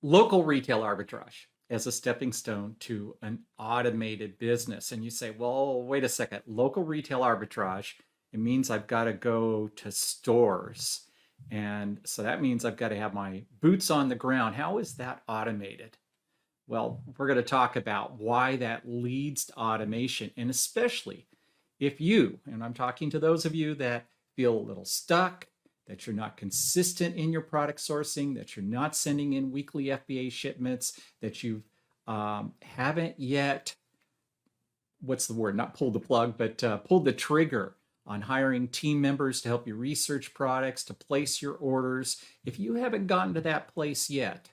Local retail arbitrage as a stepping stone to an automated business. And you say, well, wait a second, local retail arbitrage, it means I've got to go to stores. And so that means I've got to have my boots on the ground. How is that automated? Well, we're going to talk about why that leads to automation, and especially if you, and I'm talking to those of you that feel a little stuck, that you're not consistent in your product sourcing, that you're not sending in weekly FBA shipments, that you haven't yet, what's the word, not pulled the plug, but pulled the trigger on hiring team members to help you research products, to place your orders. If you haven't gotten to that place yet,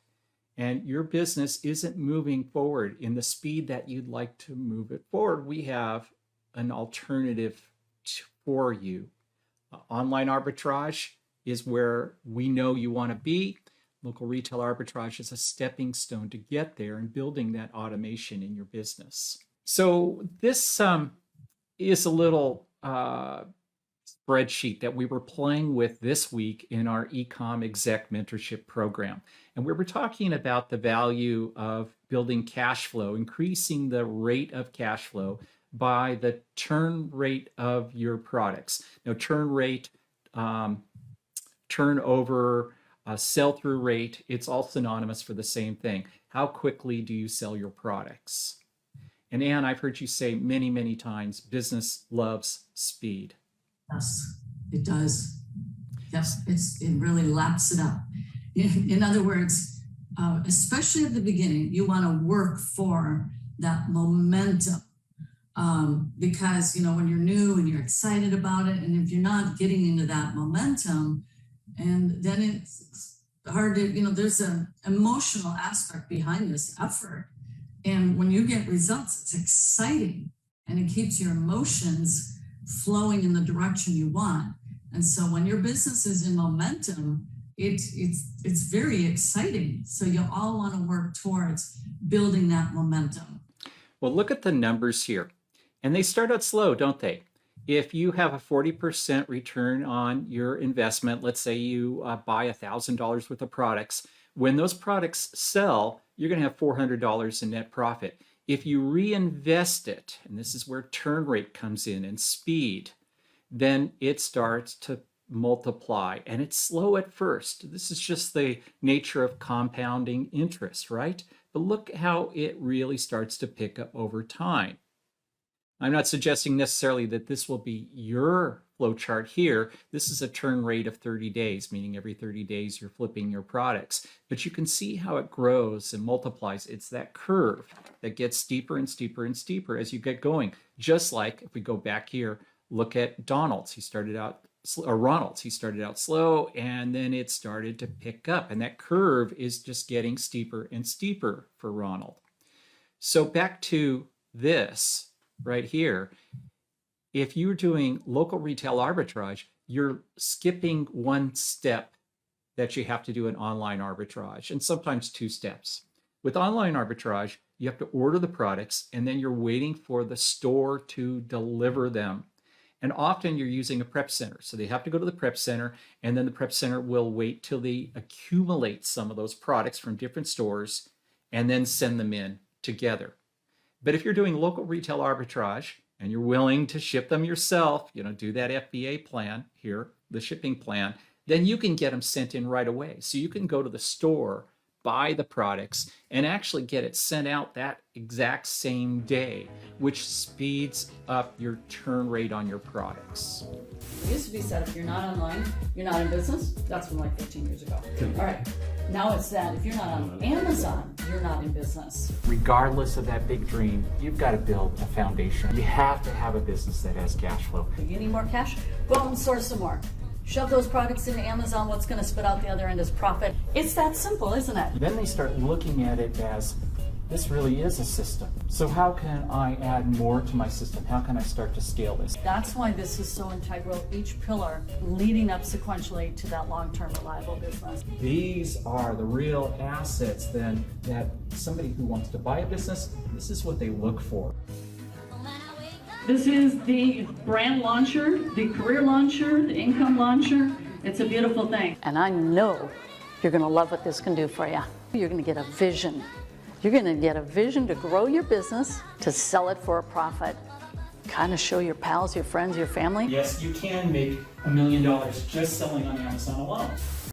and your business isn't moving forward in the speed that you'd like to move it forward, we have an alternative for you. Online arbitrage is where we know you want to be. Local retail arbitrage is a stepping stone to get there and building that automation in your business. So this is a little spreadsheet that we were playing with this week in our Ecom Exec Mentorship Program. And we were talking about the value of building cash flow, increasing the rate of cash flow by the turn rate of your products. Now, turn rate, turnover, sell-through rate, it's all synonymous for the same thing. How quickly do you sell your products? And Anne, I've heard you say many, many times, business loves speed. Yes, it does. Yes, it really laps it up. In other words, especially at the beginning, you want to work for that momentum because, when you're new and you're excited about it, and if you're not getting into that momentum, and then it's hard to, there's an emotional aspect behind this effort. And when you get results, it's exciting and it keeps your emotions flowing in the direction you want. And so when your business is in momentum, it's very exciting. So you all want to work towards building that momentum. Well, look at the numbers here. And they start out slow, don't they? If you have a 40% return on your investment, let's say you buy $1,000 worth of products, when those products sell, you're going to have $400 in net profit. If you reinvest it, and this is where turn rate comes in and speed, then it starts to multiply, and it's slow at first. This is just the nature of compounding interest, right? But look how it really starts to pick up over time. I'm not suggesting necessarily that this will be your flow chart here. This is a turn rate of 30 days, meaning every 30 days you're flipping your products. But you can see how it grows and multiplies. It's that curve that gets steeper and steeper and steeper as you get going. Just like if we go back here, look at Donald's. He started out, or Ronald's. He started out slow and then it started to pick up. And that curve is just getting steeper and steeper for Ronald. So back to this right here. If you're doing local retail arbitrage, you're skipping one step that you have to do in online arbitrage, and sometimes two steps. With online arbitrage, you have to order the products and then you're waiting for the store to deliver them. And often you're using a prep center. So they have to go to the prep center, and then the prep center will wait till they accumulate some of those products from different stores and then send them in together. But if you're doing local retail arbitrage and you're willing to ship them yourself, do that FBA plan here, the shipping plan, then you can get them sent in right away. So you can go to the store, buy the products, and actually get it sent out that exact same day, which speeds up your turn rate on your products. It used to be said, if you're not online, you're not in business. That's from like 15 years ago. All right. Now it's that if you're not on Amazon, you're not in business. Regardless of that big dream, you've got to build a foundation. You have to have a business that has cash flow. You need more cash? Go out and source some more. Shove those products into Amazon. What's going to spit out the other end is profit. It's that simple, isn't it? Then they start looking at it as, this really is a system. So how can I add more to my system? How can I start to scale this? That's why this is so integral, each pillar leading up sequentially to that long-term reliable business. These are the real assets then that somebody who wants to buy a business, this is what they look for. This is the brand launcher, the career launcher, the income launcher. It's a beautiful thing. And I know you're going to love what this can do for you. You're going to get a vision. You're going to get a vision to grow your business, to sell it for a profit, kind of show your pals, your friends, your family. Yes, you can make $1 million just selling on Amazon alone.